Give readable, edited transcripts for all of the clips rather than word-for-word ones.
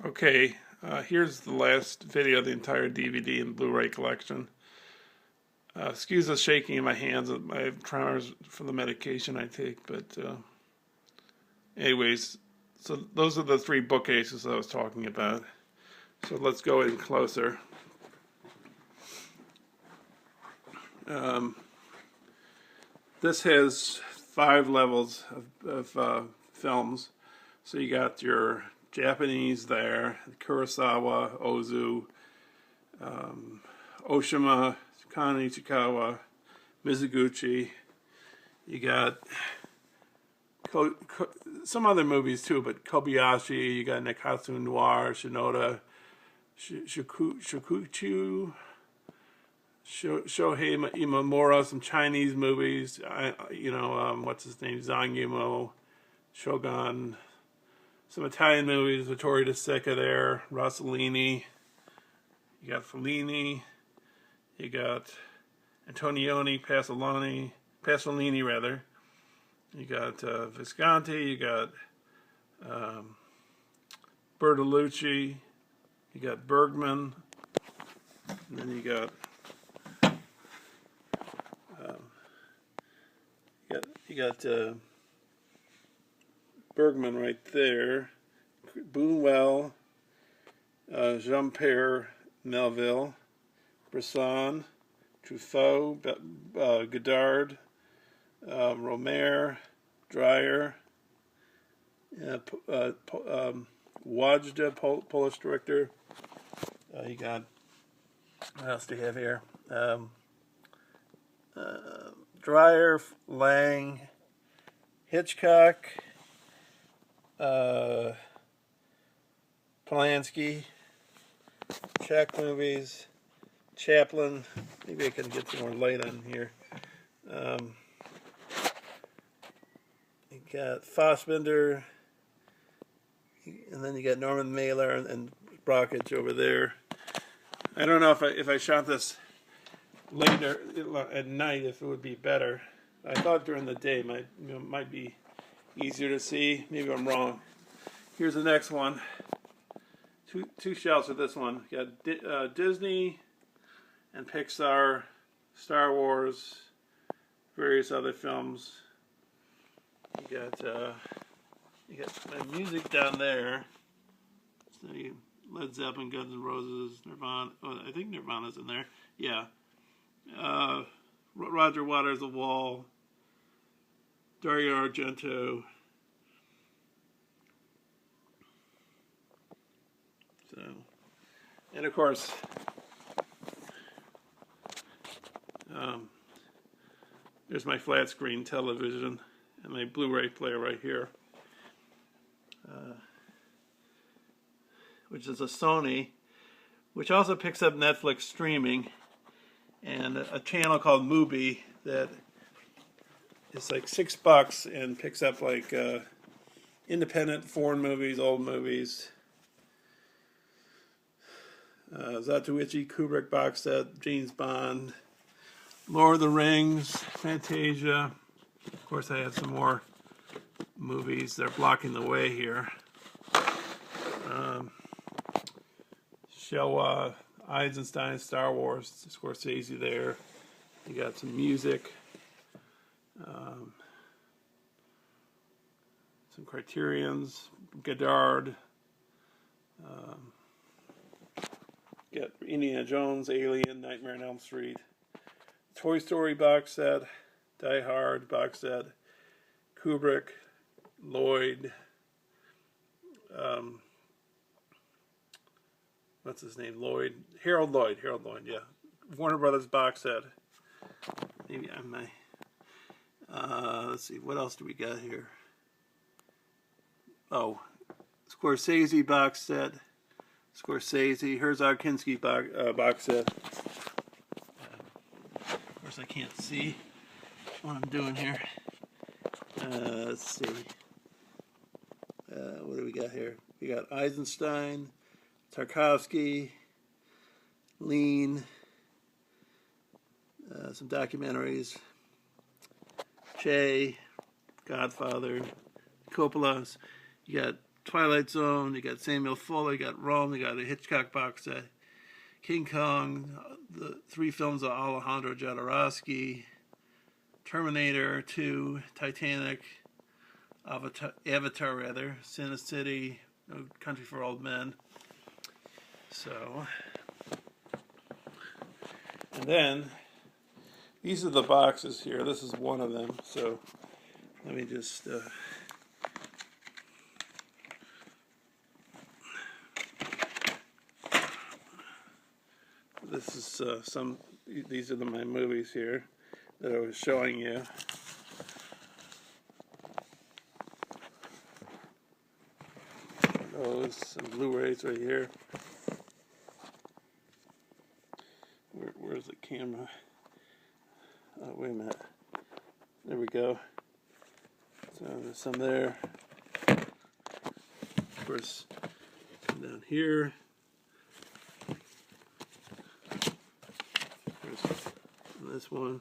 Okay, here's the last video of the entire DVD and Blu-ray collection. Excuse the shaking in my hands. I have tremors from the medication I take, but anyways, so those are the three bookcases I was talking about. So let's go in closer. This has 5 levels of films. So you got your Japanese there, Kurosawa, Ozu, Oshima, Kan Ichikawa, Mizoguchi. You got some other movies too, but Kobayashi, you got Nekatsu Noir, Shinoda, Shokuchu, Shohei Imamura, some Chinese movies, what's his name, Zhang Yimou, Shogun, some Italian movies, Vittorio De Sica there, Rossellini, you got Fellini, you got Antonioni, Pasolini rather, you got Visconti, you got Bertolucci, you got Bergman, and then you got Bergman right there, Buñuel, Jean-Pierre Melville, Bresson, Truffaut, Godard, Romer, Dreyer, Wajda, Polish director. You got, what else do you have here? Dreyer, Lang, Hitchcock, Polanski, Czech movies, Chaplin. Maybe I can get some more light on here. You got Fassbinder, and then you got Norman Mailer and Brockich over there. I don't know if I shot this later at night if it would be better. I thought during the day might be easier to see. Maybe I'm wrong. Here's the next one. Two shelves for this one. You got Disney and Pixar, Star Wars, various other films. You got my music down there. So Led Zeppelin, Guns N' Roses, Nirvana. Oh, I think Nirvana's in there. Yeah. Roger Waters' The Wall, Dario Argento. So, and of course, there's my flat screen television and my Blu-ray player right here, which is a Sony, which also picks up Netflix streaming, and a channel called Mubi that is like $6 and picks up like independent foreign movies, old movies. Zatoichi Kubrick box set, James Bond, Lord of the Rings, Fantasia. Of course, I have some more movies. They're blocking the way here. Showa, Eisenstein, Star Wars, Scorsese there. You got some music. Some Criterions, Godard. Got Indiana Jones, Alien, Nightmare on Elm Street, Toy Story box set, Die Hard box set, Kubrick, Lloyd, what's his name? Harold Lloyd, yeah. Warner Brothers box set. Maybe I may. Let's see, what else do we got here? Oh, Scorsese box set. Scorsese, Herzog Kinski box set. Of course, I can't see what I'm doing here. Let's see. What do we got here? We got Eisenstein, Tarkovsky, Lean, some documentaries, Che, Godfather, Coppola's. You got Twilight Zone, you got Samuel Fuller, you got Rome, you got a Hitchcock box set, King Kong, the 3 films of Alejandro Jodorowsky, Terminator 2, Titanic, Avatar rather, Sin City, No Country for Old Men. So, and then these are the boxes here. This is one of them. So let me just this is these are my movies here that I was showing you. Those some Blu-rays right here. Where's the camera? Oh, wait a minute. There we go. So there's some there. Of course, down here. There's this one.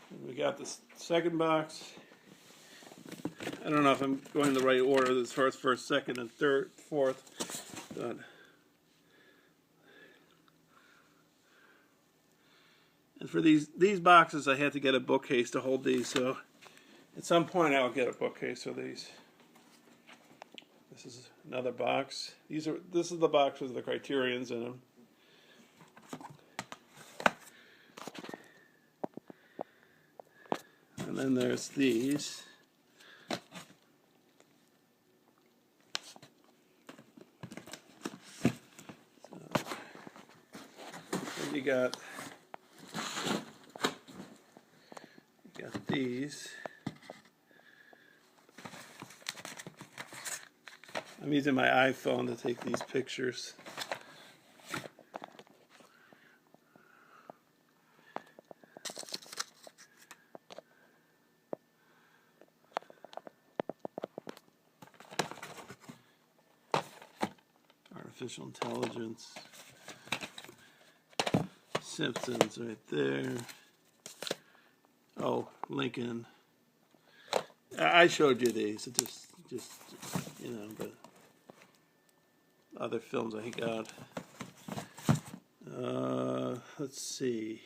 And we got the second box. I don't know if I'm going in the right order as far as first, second, and third, fourth. But and for these boxes, I had to get a bookcase to hold these. So at some point, I'll get a bookcase for these. This is another box. This is the box with the Criterions in them. And then there's these. You got these. I'm using my iPhone to take these pictures. Artificial intelligence. Simpsons right there. Oh, Lincoln. I showed you these. It just you know, the other films I got. Let's see.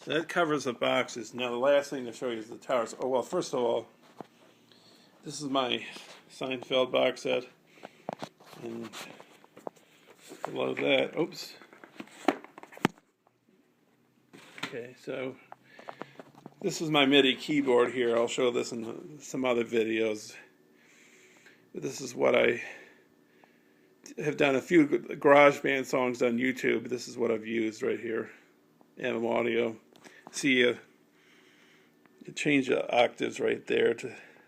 So that covers the boxes. Now the last thing to show you is the towers. Oh well, first of all, this is my Seinfeld box set, and below that, oops. Okay, so this is my MIDI keyboard here. I'll show this in some other videos. But this is what I have done a few GarageBand songs on YouTube. This is what I've used right here. AM audio. See you change the octaves right there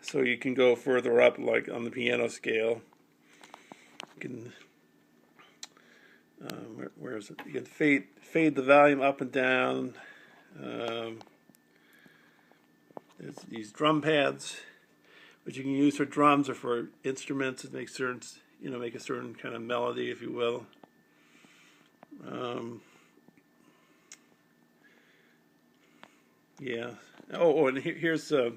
so you can go further up, like on the piano scale. You can where is it? You can fade the volume up and down. There's these drum pads, which you can use for drums or for instruments to make certain, make a certain kind of melody, if you will. Yeah. Oh, and here's the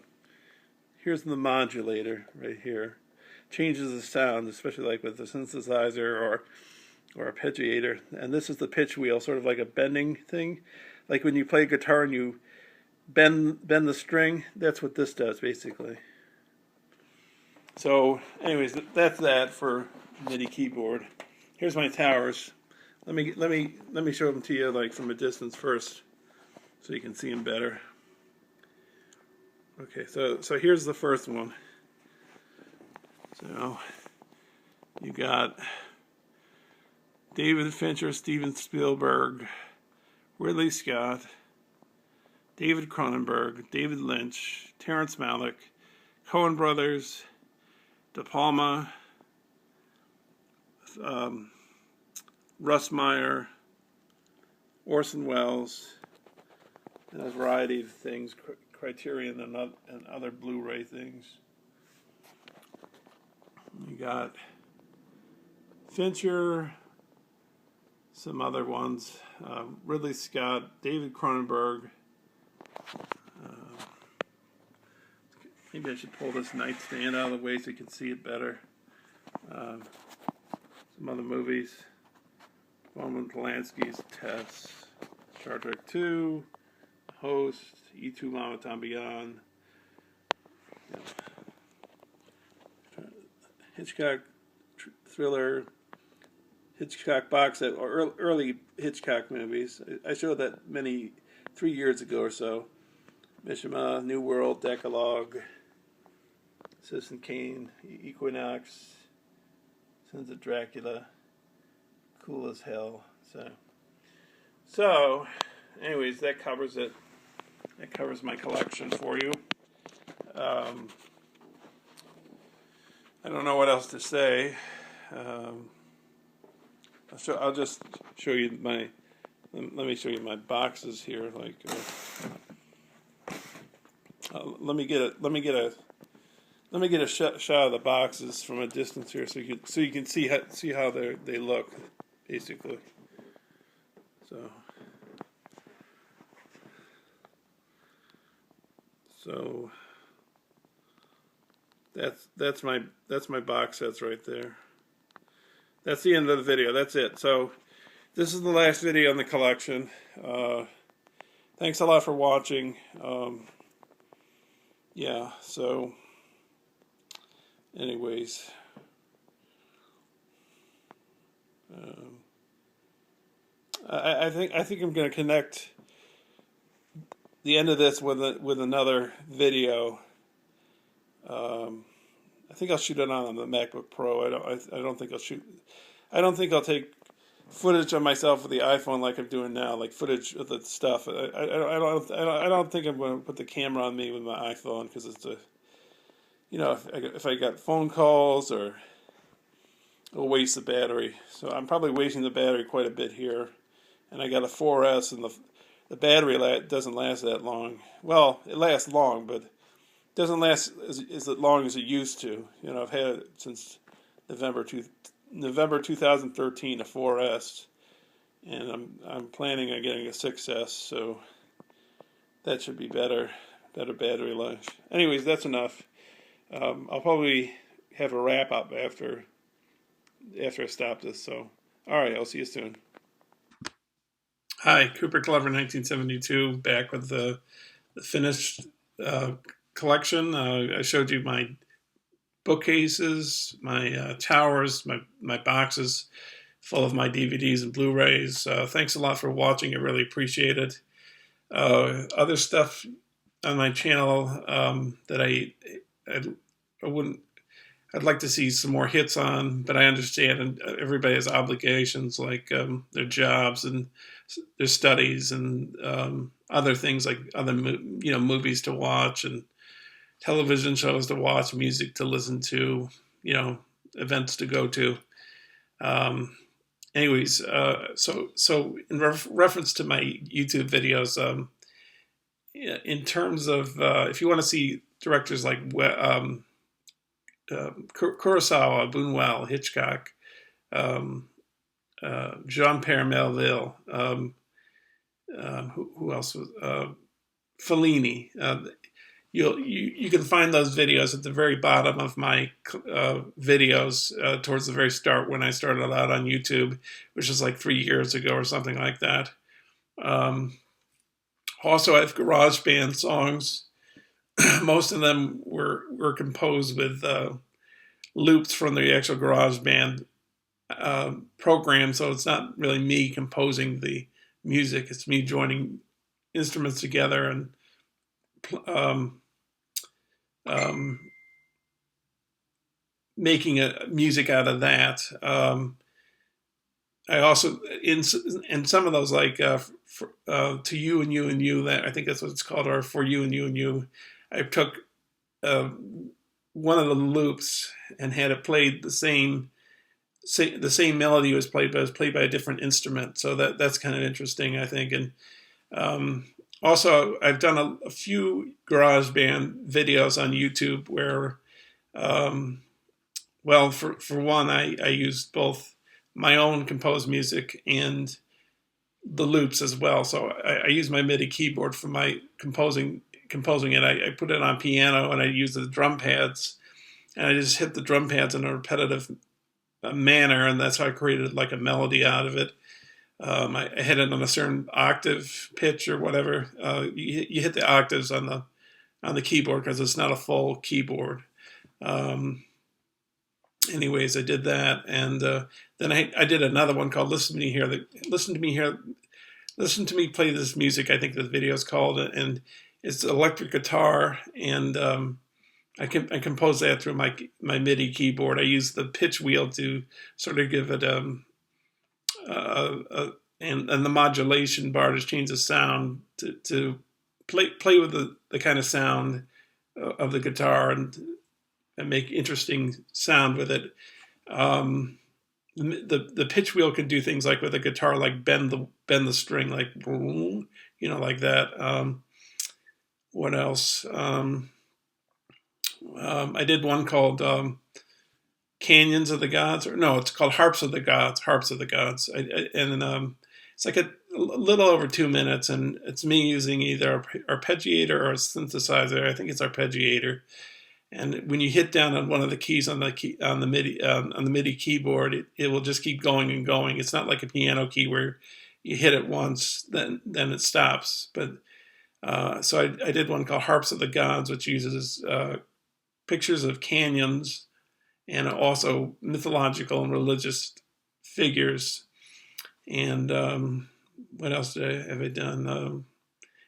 modulator right here. Changes the sound, especially like with the synthesizer or arpeggiator. And this is the pitch wheel, sort of like a bending thing. Like when you play guitar and you bend the string, that's what this does basically. So, anyways, that's that for MIDI keyboard. Here's my towers. Let me show them to you like from a distance first, so you can see them better. Okay, so here's the first one. So you got David Fincher, Steven Spielberg, Ridley Scott, David Cronenberg, David Lynch, Terrence Malick, Coen Brothers, De Palma, Russ Meyer, Orson Welles, and a variety of things, Criterion and other Blu-ray things. You got Fincher, some other ones, Ridley Scott, David Cronenberg, Maybe I should pull this nightstand out of the way so you can see it better. Some other movies. Roman Polanski's Tess, Star Trek 2, Host, E2 Mama Tom Beyond, Hitchcock thriller, Hitchcock box set, or early Hitchcock movies. I showed that 3 years ago or so. Mishima, New World, Decalogue, Citizen Kane, Equinox, Sons of Dracula, Cool as Hell. So, anyways, that covers it. That covers my collection for you. I don't know what else to say. I'll just show you my. Let me show you my boxes here. Like, let me get a shot of the boxes from a distance here, so you can see how they look, basically. So that's my box sets right there. That's the end of the video. That's it. So this is the last video in the collection. Thanks a lot for watching. Yeah. So, anyways, I think I'm going to connect the end of this with another video. I think I'll shoot it on the MacBook Pro. I don't think I'll take footage of myself with the iPhone like I'm doing now, like footage of the stuff. I don't think I'm going to put the camera on me with my iPhone, because it's if I got phone calls, or it'll waste the battery. So I'm probably wasting the battery quite a bit here. And I got a 4S, and the battery doesn't last that long. Well, it lasts long, but it doesn't last as long as it used to. I've had it since November 2013, a 4S, and I'm planning on getting a 6S, so that should be better battery life. Anyways, that's enough. I'll probably have a wrap up after I stop this. So, all right, I'll see you soon. Hi, Cooper Clever 1972, back with the finished collection. I showed you my bookcases, my towers, my boxes full of my DVDs and Blu-rays. Thanks a lot for watching. I really appreciate it. Other stuff on my channel that I'd like to see some more hits on, but I understand everybody has obligations, like their jobs and their studies, and other things, like other movies to watch, and television shows to watch, music to listen to, events to go to. Anyways, so in reference to my YouTube videos, in terms of if you want to see directors like Kurosawa, Buñuel, Hitchcock, Jean-Pierre Melville, who else was Fellini. You can find those videos at the very bottom of my videos, towards the very start when I started out on YouTube, which is like 3 years ago or something like that. Also, I have GarageBand songs. Most of them were composed with loops from the actual GarageBand program, so it's not really me composing the music. It's me joining instruments together and making music out of that. I also in some of those, like To You and You and You, that I think that's what it's called, or For You and You and You, I took one of the loops and had it played the same melody was played, but it was played by a different instrument. So that's kind of interesting, I think. And also, I've done a few GarageBand videos on YouTube where, well, for one, I used both my own composed music and the loops as well. So I use my MIDI keyboard for my composing composing it, I put it on piano and I use the drum pads, and I just hit the drum pads in a repetitive manner, and that's how I created like a melody out of it. I hit it on a certain octave pitch or whatever. You hit the octaves on the keyboard because it's not a full keyboard. Anyways, I did that, and then I did another one called "Listen to Me Here." Listen to me play this music. I think the video is called, and it's electric guitar, and I composed that through my MIDI keyboard. I use the pitch wheel to sort of give it and the modulation bar to change the sound to play with the kind of sound of the guitar and make interesting sound with it. The pitch wheel can do things like with a guitar, like bend the string, like like that. What else? I did one called Canyons of the Gods, or no, it's called Harps of the Gods. It's like a little over 2 minutes, and it's me using either arpeggiator or a synthesizer. I think it's arpeggiator. And when you hit down on one of the keys on the MIDI keyboard, it will just keep going and going. It's not like a piano key where you hit it once, then it stops. But so I did one called Harps of the Gods, which uses pictures of canyons and also mythological and religious figures. And what else have I done?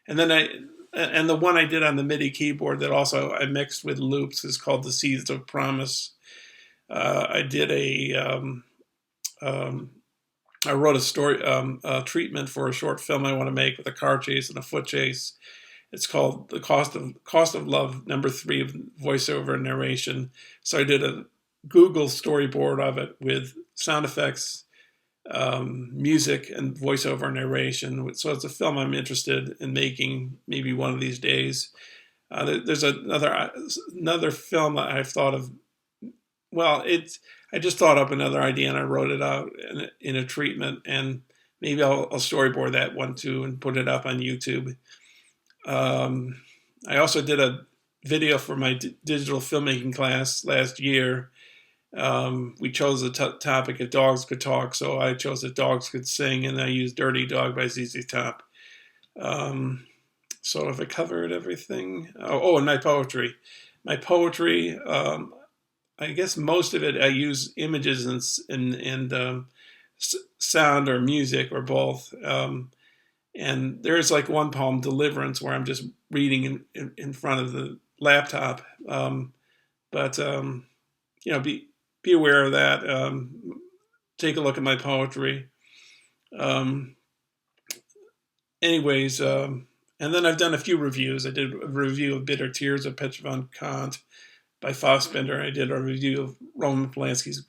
And then and the one I did on the MIDI keyboard that also I mixed with loops is called The Seeds of Promise. I did I wrote a story treatment for a short film I want to make with a car chase and a foot chase. It's called The Cost of Love, #3 of voiceover and narration. So I did a Google storyboard of it with sound effects, music, and voiceover narration. So it's a film I'm interested in making maybe one of these days. There's another film that I've thought of. Well, I just thought up another idea and I wrote it out in a treatment, and maybe I'll storyboard that one too and put it up on YouTube. I also did a video for my digital filmmaking class last year. We chose the topic of Dogs Could Talk, so I chose that Dogs Could Sing, and I used Dirty Dog by ZZ Top. So if I covered everything, and my poetry. I guess most of it I use images and sound or music or both. And there's like one poem, Deliverance, where I'm just reading in front of the laptop. But be aware of that. Take a look at my poetry. Anyways, and then I've done a few reviews. I did a review of Bitter Tears of Petra von Kant by Fassbinder. I did a review of Roman Polanski's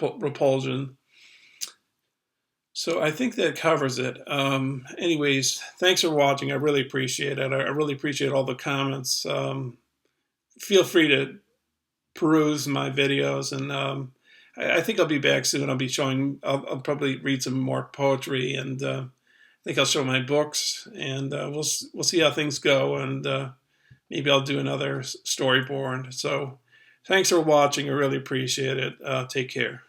Repulsion. So I think that covers it. Anyways, thanks for watching. I really appreciate it. I really appreciate all the comments. Feel free to peruse my videos, and I think I'll be back soon. I'll probably read some more poetry, and I think I'll show my books, and we'll see how things go, and maybe I'll do another storyboard. So thanks for watching. I really appreciate it. Take care.